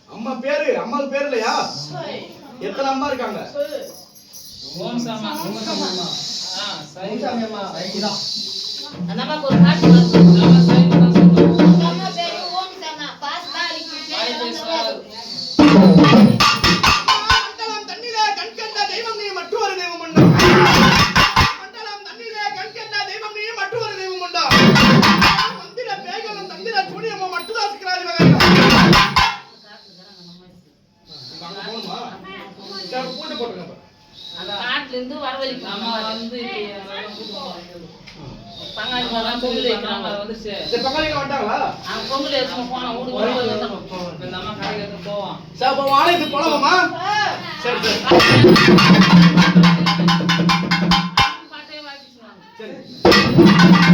அம்மா பேரு அம்மாவுக்கு பேர் இல்லையா? எத்தனை அம்மா இருக்காங்க? ஓம் சாமா ஓம் சாமா சை சாமி அம்மா ஐயா அண்ணா ஒரு பாட்டு பாடு நம்ம சை தான் சொல்றோம் அம்மா பேரு ஓம் சாமா பாஸ் பாலிக்கு மண்டலம் தண்ணிலே கண்கண்ட தெய்வம் நீ மற்றொரு தெய்வம் உண்டா? மண்டலம் தண்ணிலே கண்கண்ட தெய்வம் நீ மற்றொரு தெய்வம் உண்டா? மந்திர பேய்களும் தந்திர சூனியமும் மட்டும்தான் சிக்கறாது வகையா. வாங்க போணுமா? சார் பூட்டு போட்டுங்க. காட்ல இருந்து வரவழிக்கு அம்மா வந்து பங்காளி வரலாம் பொங்கல் வைக்கறாங்க வந்துச்சு. சரி பங்காளிங்க வந்துட்டாங்களா? அவங்க பொங்கல் எடுத்து போனா ஊருக்கு வந்து இந்த அம்மா கடைக்கு போவோம். சார் அப்ப வாழைக்கு போலாமா? சரி சரி. பாட்டே வாசிச்சுவாங்க. சரி.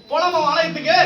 போலாமா ஆலயத்துக்கு?